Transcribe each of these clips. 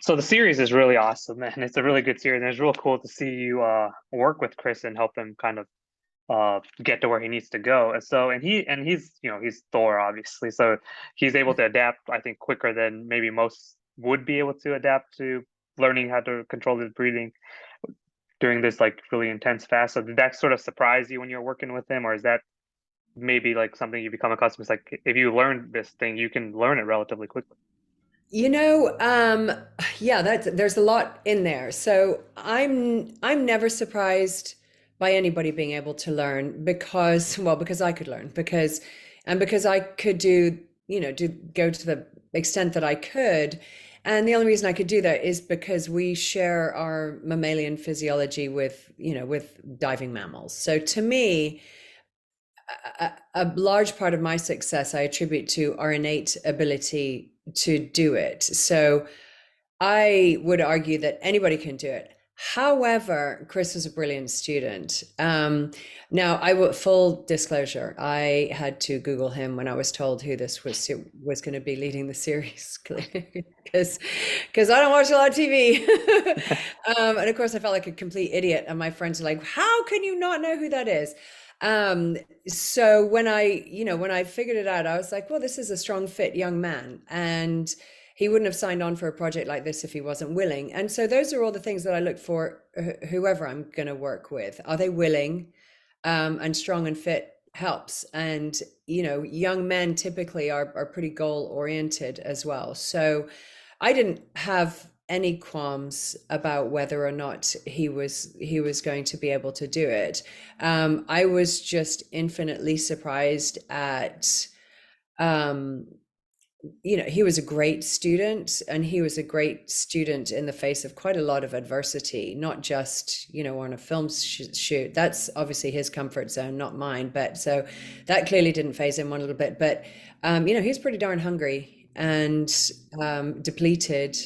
So the series is really awesome, man. It's a really good series, and it's real cool to see you work with Chris and help him kind of get to where he needs to go. And he's he's Thor obviously, so he's able to adapt, I think, quicker than maybe most would be able to adapt to learning how to control his breathing during this like really intense fast. So did that sort of surprise you when you're working with him, or is that maybe like something you become accustomed? It's like if you learn this thing, you can learn it relatively quickly. You know, yeah, there's a lot in there. So I'm never surprised by anybody being able to learn because I could learn because I could go to the extent that I could. And the only reason I could do that is because we share our mammalian physiology with diving mammals. So to me, a large part of my success I attribute to our innate ability to do it. So I would argue that anybody can do it. However, Chris was a brilliant student. Now, full disclosure, I had to Google him when I was told who this was going to be leading the series, because I don't watch a lot of TV. And of course, I felt like a complete idiot. And my friends are like, "How can you not know who that is?" So when I figured it out, I was like, well, this is a strong, fit young man, and he wouldn't have signed on for a project like this if he wasn't willing. And so those are all the things that I look for, whoever I'm going to work with. Are they willing? And strong and fit helps. And, young men typically are pretty goal oriented as well. So I didn't have any qualms about whether or not he was going to be able to do it. I was just infinitely surprised at he was a great student, and he was a great student in the face of quite a lot of adversity, not just on a film shoot. That's obviously his comfort zone, not mine, but so that clearly didn't phase him one little bit. But he's pretty darn hungry and depleted,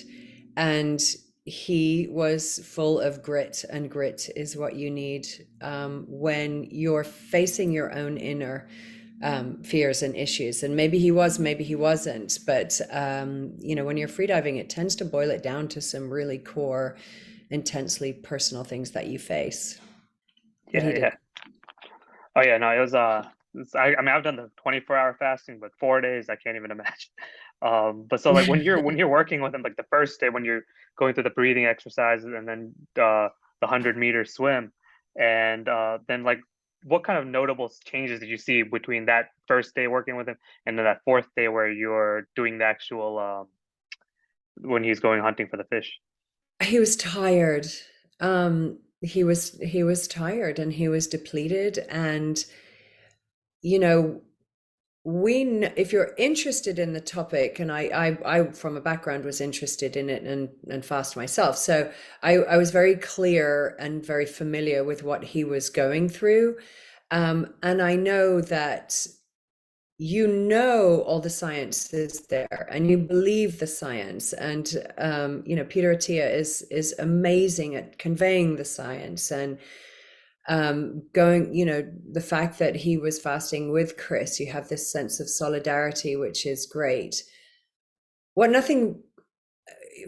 and he was full of grit, and grit is what you need when you're facing your own inner fears and issues. And maybe he was, maybe he wasn't, but when you're freediving, it tends to boil it down to some really core, intensely personal things that you face. But Yeah, he did. yeah. Oh yeah, no, it was I mean I've done the 24-hour fasting, but 4 days I can't even imagine. But so like when you're working with them, like the first day when you're going through the breathing exercises and then the 100-meter swim, and then like what kind of notable changes did you see between that first day working with him and then that fourth day where you're doing the actual when he's going hunting for the fish? He was tired. He was tired, and he was depleted, and you know if you're interested in the topic, and I from a background was interested in it and fast myself, so I was very clear and very familiar with what he was going through, and I know that all the science is there, and you believe the science, and Peter Attia is amazing at conveying the science, and the fact that he was fasting with Chris, you have this sense of solidarity, which is great. What nothing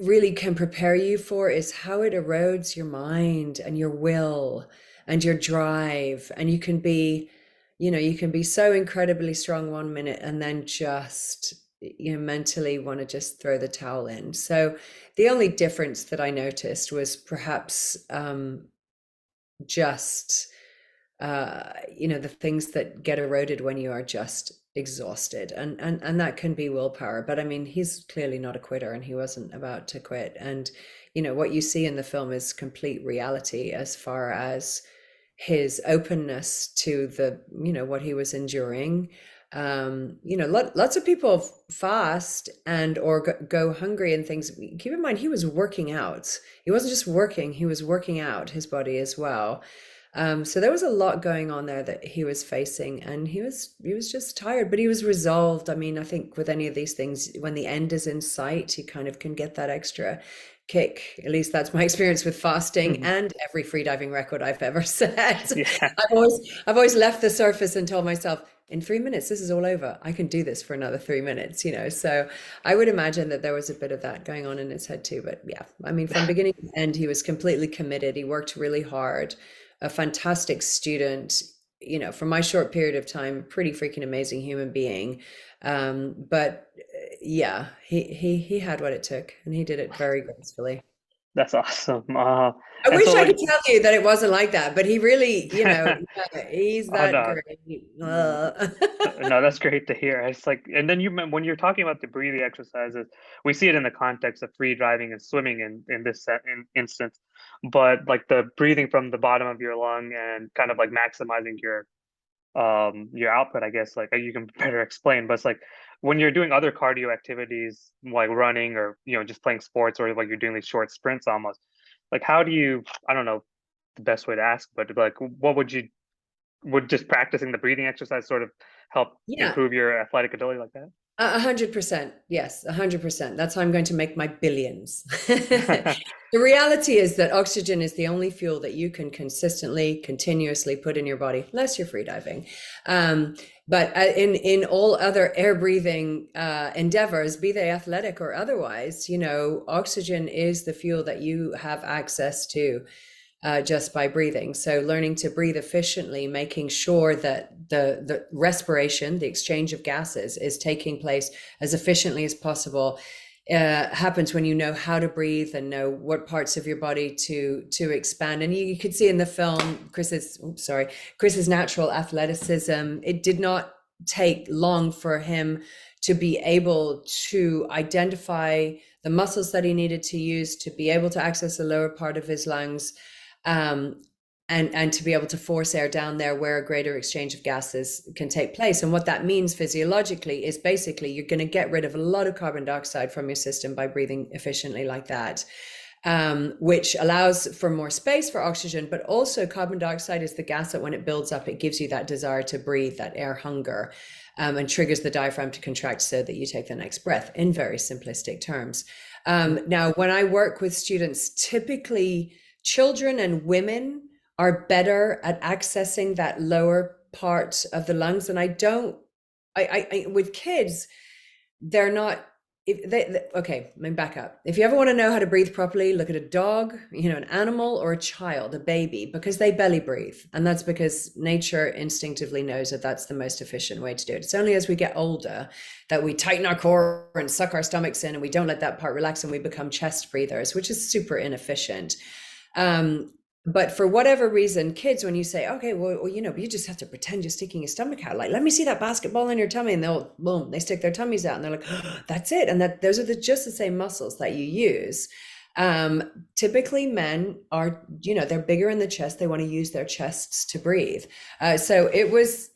really can prepare you for is how it erodes your mind and your will and your drive, and you can be so incredibly strong one minute and then just mentally want to just throw the towel in. So the only difference that I noticed was perhaps just the things that get eroded when you are just exhausted, and that can be willpower. But I mean, he's clearly not a quitter, and he wasn't about to quit. And what you see in the film is complete reality as far as his openness to what he was enduring. Lots of people fast and or go hungry and things. Keep in mind, he was working out. He wasn't just working, he was working out his body as well. So there was a lot going on there that he was facing, and he was just tired, but he was resolved. I mean, I think with any of these things, when the end is in sight, you kind of can get that extra kick. At least that's my experience with fasting Mhm. and every freediving record I've ever set. Yeah. I've always left the surface and told myself, in 3 minutes, this is all over. I can do this for another 3 minutes, you know. So I would imagine that there was a bit of that going on in his head too. But yeah, I mean, from beginning to end, he was completely committed. He worked really hard, a fantastic student, you know, for my short period of time, pretty freaking amazing human being. But yeah, he had what it took, and he did it very gracefully. That's awesome. I And wish so I like, could tell you that it wasn't like that, but he really, you know, yeah, he's oh that no, great. no, that's great to hear. It's like, and then when you're talking about the breathing exercises, we see it in the context of free driving and swimming in this instance, but like the breathing from the bottom of your lung and kind of like maximizing your output, I guess, like you can better explain, but it's like when you're doing other cardio activities like running or just playing sports, or like you're doing these short sprints almost, like how do you, I don't know the best way to ask, but like what would just practicing the breathing exercise sort of help Yeah, improve your athletic ability like 100%. Yes, 100%. That's how I'm going to make my billions. that? The reality is that oxygen is the only fuel that you can consistently, continuously put in your body, unless you're freediving. But in all other air breathing endeavors, be they athletic or otherwise, you know, oxygen is the fuel that you have access to just by breathing. So learning to breathe efficiently, making sure that the respiration, the exchange of gases, is taking place as efficiently as possible. Happens when you know how to breathe and know what parts of your body to expand. And you could see in the film Chris's natural athleticism. It did not take long for him to be able to identify the muscles that he needed to use to be able to access the lower part of his lungs, um, and to be able to force air down there where a greater exchange of gases can take place. And what that means physiologically is basically you're going to get rid of a lot of carbon dioxide from your system by breathing efficiently like that, which allows for more space for oxygen. But also carbon dioxide is the gas that when it builds up, it gives you that desire to breathe, that air hunger, and triggers the diaphragm to contract so that you take the next breath, in very simplistic terms. Now, when I work with students, typically children and women are better at accessing that lower part of the lungs. And with kids, they're not, okay, let me back up. If you ever want to know how to breathe properly, look at a dog, you know, an animal, or a child, a baby, because they belly breathe. And that's because nature instinctively knows that that's the most efficient way to do it. It's only as we get older that we tighten our core and suck our stomachs in and we don't let that part relax and we become chest breathers, which is super inefficient. But for whatever reason, kids, when you say, okay, well, you know, you just have to pretend you're sticking your stomach out, like, let me see that basketball in your tummy, and they'll, boom, they stick their tummies out and they're like, oh, that's it. And that those are just the same muscles that you use. Typically men are, you know, they're bigger in the chest. They want to use their chests to breathe. So it was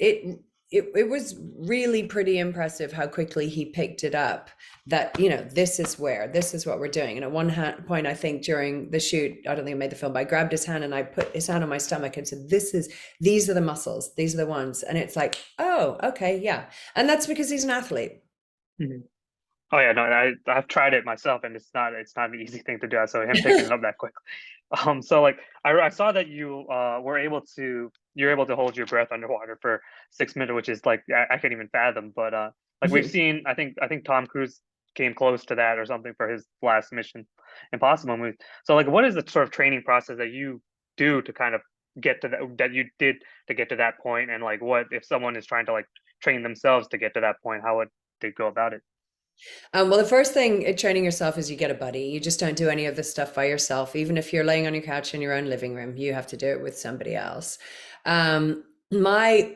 really pretty impressive how quickly he picked it up, that, you know, this is what we're doing. And at one point, I think during the shoot, I don't think I made the film, but I grabbed his hand and I put his hand on my stomach and said, these are the muscles, these are the ones. And it's like, oh, okay, yeah. And that's because he's an athlete. Mhm. Oh yeah, no, I've tried it myself, and it's not an easy thing to do. So him picking it up that quickly. So like I saw that you're able to hold your breath underwater for 6 minutes, which is like I can't even fathom. But like we've seen, I think Tom Cruise came close to that or something for his last Mission Impossible movie. So like, what is the sort of training process that you do to kind of get to that you did to get to that point, and like what if someone is trying to like train themselves to get to that point, how would they go about it? Well, the first thing in training yourself is you get a buddy. You just don't do any of this stuff by yourself. Even if you're laying on your couch in your own living room, you have to do it with somebody else. My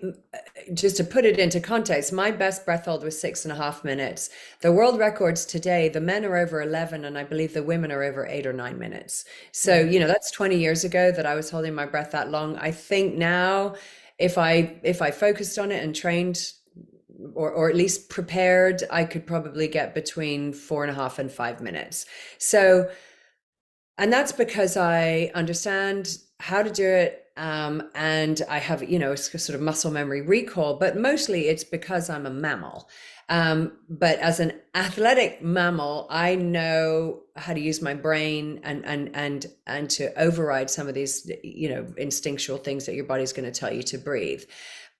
Just to put it into context, my best breath hold was 6.5 minutes. The world records today, the men are over 11, and I believe the women are over 8 or 9 minutes. So, Mm. you know, that's 20 years ago that I was holding my breath that long. I think now, if I focused on it and trained, or at least prepared, I could probably get between 4.5 and 5 minutes. So, and that's because I understand how to do it. And I have, you know, sort of muscle memory recall, but mostly it's because I'm a mammal. But as an athletic mammal, I know how to use my brain and to override some of these, you know, instinctual things that your body's going to tell you to breathe.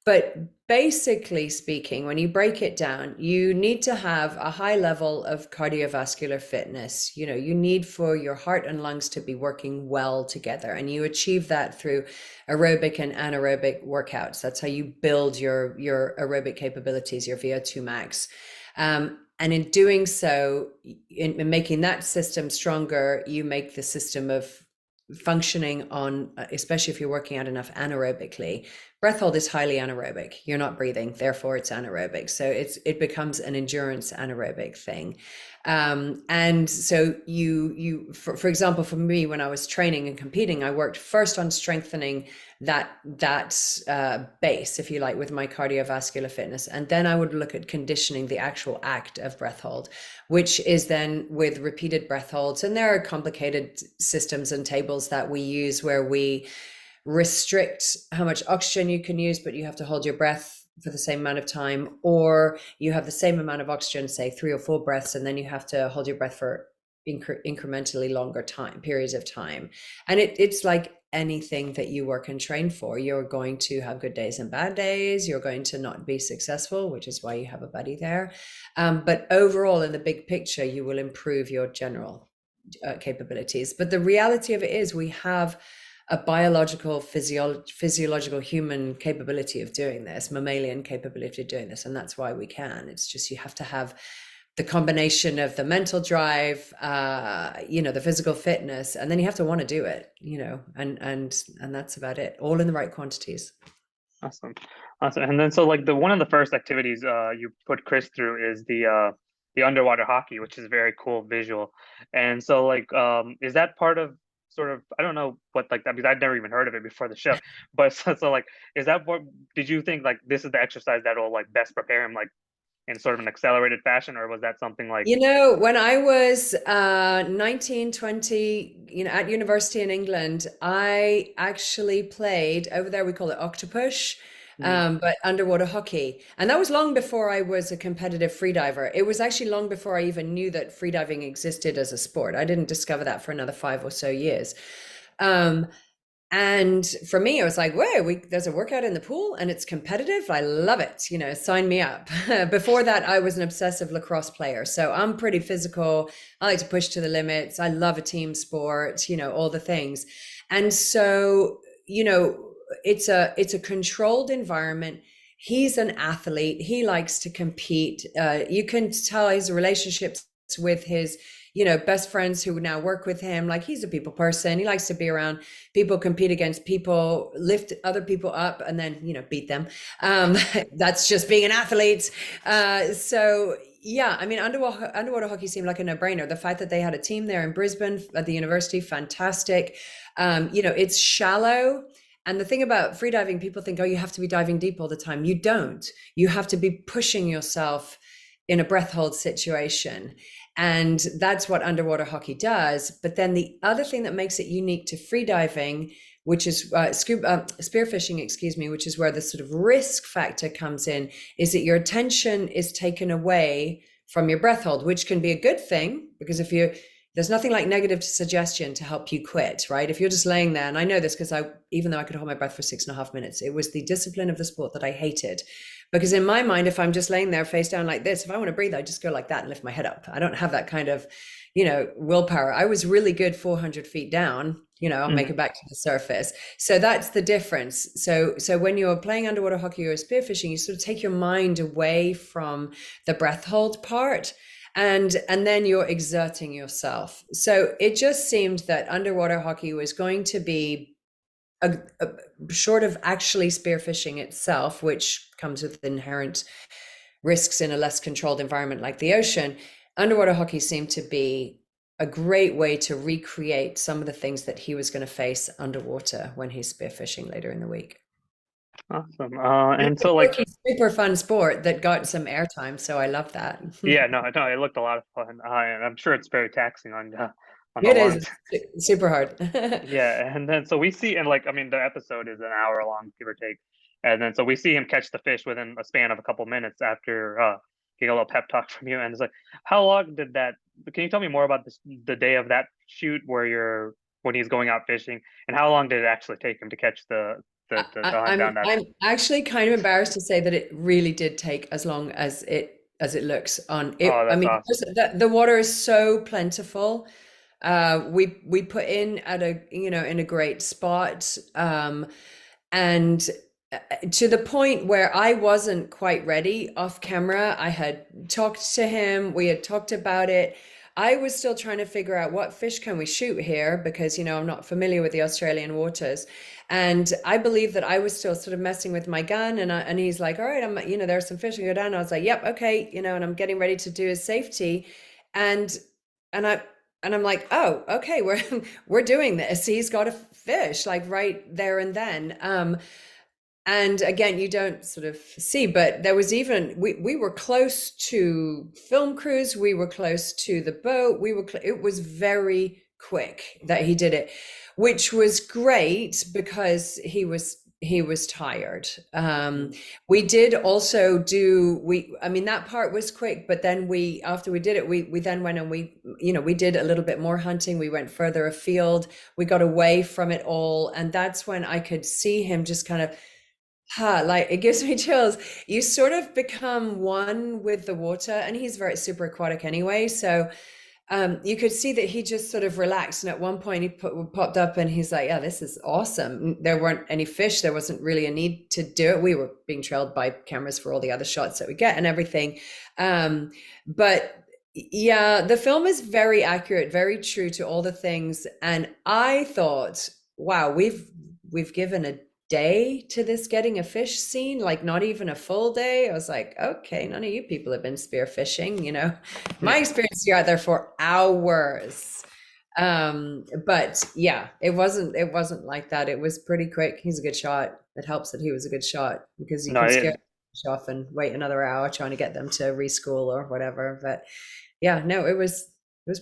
But basically speaking, when you break it down, you need to have a high level of cardiovascular fitness. You know, you need for your heart and lungs to be working well together. And you achieve that through aerobic and anaerobic workouts. That's how you build your aerobic capabilities, your VO2 max. And in doing so, in making that system stronger, you make the system of functioning on, especially if you're working out enough anaerobically. Breath hold is highly anaerobic. You're not breathing, therefore it's anaerobic. So it becomes an endurance anaerobic thing. And so for example, for me, when I was training and competing, I worked first on strengthening that base, if you like, with my cardiovascular fitness, and then I would look at conditioning the actual act of breath hold, which is then with repeated breath holds. And there are complicated systems and tables that we use where we restrict how much oxygen you can use, but you have to hold your breath for the same amount of time, or you have the same amount of oxygen, say 3 or 4 breaths, and then you have to hold your breath for incrementally longer periods of time. And it's like anything that you work and train for. You're going to have good days and bad days. You're going to not be successful, which is why you have a buddy there. But overall, in the big picture, you will improve your general capabilities. But the reality of it is we have a biological, physiological human capability of doing this, mammalian capability of doing this. And that's why we can. It's just you have to have the combination of the mental drive, the physical fitness, and then you have to want to do it, and that's about it, all in the right quantities. Awesome. Awesome. And then so like one of the first activities you put Chris through is the underwater hockey, which is a very cool visual. And so like is that part of sort of, I don't know what like that, because I'd never even heard of it before the show. But so like is that what did you think like this is the exercise that will like best prepare him like in sort of an accelerated fashion, or was that something like When I was 19, 20, at university in England, I actually played over there, we call it octopus, but underwater hockey. And that was long before I was a competitive freediver. It was actually long before I even knew that freediving existed as a sport. I didn't discover that for another 5 or so years. And for me, I was like, whoa, there's a workout in the pool and it's competitive. I love it. Sign me up. Before that, I was an obsessive lacrosse player. So I'm pretty physical. I like to push to the limits. I love a team sport, all the things. And so, it's a controlled environment. He's an athlete. He likes to compete. You can tell his relationships with his best friends who now work with him. Like, he's a people person. He likes to be around people, compete against people, lift other people up, and then, beat them. That's just being an athlete. So yeah, I mean, underwater hockey seemed like a no-brainer. The fact that they had a team there in Brisbane at the university, fantastic. It's shallow. And the thing about freediving, people think, oh, you have to be diving deep all the time. You don't. You have to be pushing yourself in a breath hold situation. And that's what underwater hockey does. But then the other thing that makes it unique to freediving, which is spearfishing, which is where the sort of risk factor comes in, is that your attention is taken away from your breath hold, which can be a good thing, because there's nothing like negative suggestion to help you quit, right? If you're just laying there, and I know this because even though I could hold my breath for 6.5 minutes, it was the discipline of the sport that I hated. Because in my mind, if I'm just laying there face down like this, if I want to breathe, I just go like that and lift my head up. I don't have that kind of, willpower. I was really good 400 feet down, I'll make it back to the surface. So that's the difference. So when you're playing underwater hockey or spearfishing, you sort of take your mind away from the breath hold part. And then you're exerting yourself. So it just seemed that underwater hockey was going to be short of actually spearfishing itself, which comes with inherent risks in a less controlled environment like the ocean. Underwater hockey seemed to be a great way to recreate some of the things that he was going to face underwater when he's spearfishing later in the week. awesome. And so like Super fun sport that got some airtime, so I love that. yeah, no, it looked a lot of fun, and I'm sure it's very taxing on the It is lungs. super hard. Yeah, and then so we see, and like I mean, the episode is an hour long, give or take, and then so we see him catch the fish within a span of a couple minutes after getting a little pep talk from you. And it's like, how long did that? Can you tell me more about the day of that shoot when he's going out fishing, and how long did it actually take him to catch the to hunt down that. I'm actually kind of embarrassed to say that it really did take as long as it looks on it. Oh, I that's mean, awesome. first, the water is so plentiful. We put in at a in a great spot, and to the point where I wasn't quite ready off camera. I had talked to him. We had talked about it. I was still trying to figure out what fish can we shoot here because I'm not familiar with the Australian waters. And I believe that I was still sort of messing with my gun, and he's like, all right, there's some fish and go down. And I was like, yep, okay, and I'm getting ready to do his safety. And and I and I'm like, oh, okay, we're doing this. He's got a fish like right there and then. And again, you don't sort of see, but there was even we were close to film crews, we were close to the boat, it was very quick that he did it, which was great because he was tired. We did also I mean, that part was quick, but then after we did it, we then went and we did a little bit more hunting. We went further afield, we got away from it all, and that's when I could see him just kind of, like, it gives me chills. You sort of become one with the water, and he's very super aquatic anyway. So you could see that he just sort of relaxed. And at one point he popped up and he's like, yeah, this is awesome. There weren't any fish. There wasn't really a need to do it. We were being trailed by cameras for all the other shots that we get and everything. But yeah, the film is very accurate, very true to all the things. And I thought, wow, we've given a day to this getting a fish scene, like not even a full day. I was like, okay, none of you people have been spearfishing. My experience, you're out there for hours. But yeah, it wasn't like that. It was pretty quick. He's a good shot. It helps that he was a good shot because you No, can scare fish off and wait another hour trying to get them to reschool or whatever. But yeah, no, it was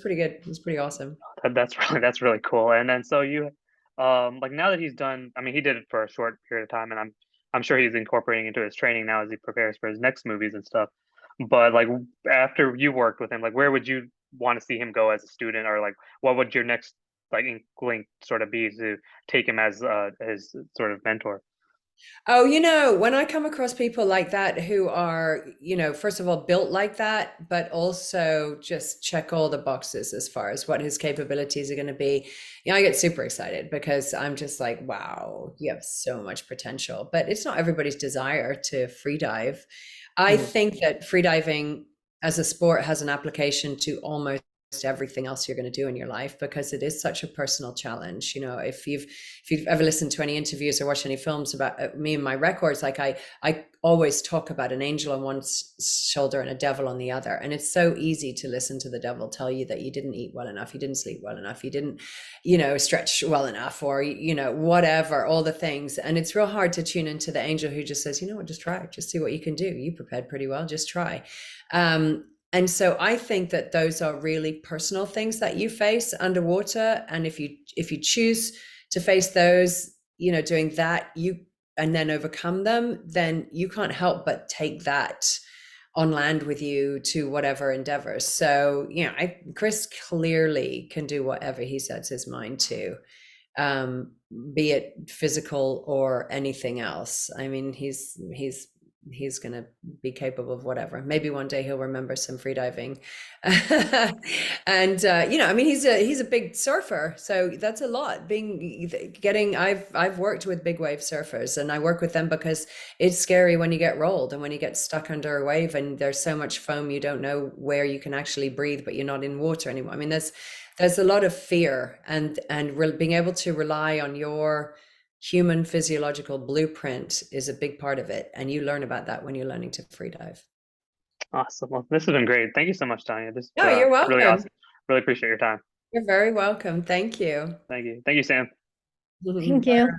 pretty good. It was pretty awesome. that's really cool. And then so you, like now that he's done, I mean, he did it for a short period of time, and I'm sure he's incorporating into his training now as he prepares for his next movies and stuff. But like after you worked with him, like where would you want to see him go as a student, or like what would your next like inkling sort of be to take him as his sort of mentor? Oh, when I come across people like that who are, first of all, built like that, but also just check all the boxes as far as what his capabilities are going to be, I get super excited because I'm just like, wow, you have so much potential. But it's not everybody's desire to free dive. I Mhm. think that freediving as a sport has an application to almost everything else you're going to do in your life because it is such a personal challenge. If you've ever listened to any interviews or watched any films about me and my records, like I always talk about an angel on one shoulder and a devil on the other, and it's so easy to listen to the devil tell you that you didn't eat well enough, you didn't sleep well enough, you didn't stretch well enough, or whatever, all the things. And it's real hard to tune into the angel who just says, just try, just see what you can do, you prepared pretty well, just try. And so I think that those are really personal things that you face underwater. And if you choose to face those, doing that, and then overcome them, then you can't help but take that on land with you to whatever endeavors. So, Chris clearly can do whatever he sets his mind to, be it physical or anything else. I mean, he's going to be capable of whatever. Maybe one day he'll remember some freediving. And I mean, he's a big surfer, so that's a lot. I've worked with big wave surfers, and I work with them because it's scary when you get rolled and when you get stuck under a wave and there's so much foam you don't know where you can actually breathe, but you're not in water anymore. I mean, there's a lot of fear, and being able to rely on your human physiological blueprint is a big part of it. And you learn about that when you're learning to free dive. Awesome. Well, this has been great. Thank you so much, Tanya. This is Oh, you're really welcome. awesome. Really appreciate your time. You're very welcome. Thank you. Thank you. Thank you, Sam. Thank you.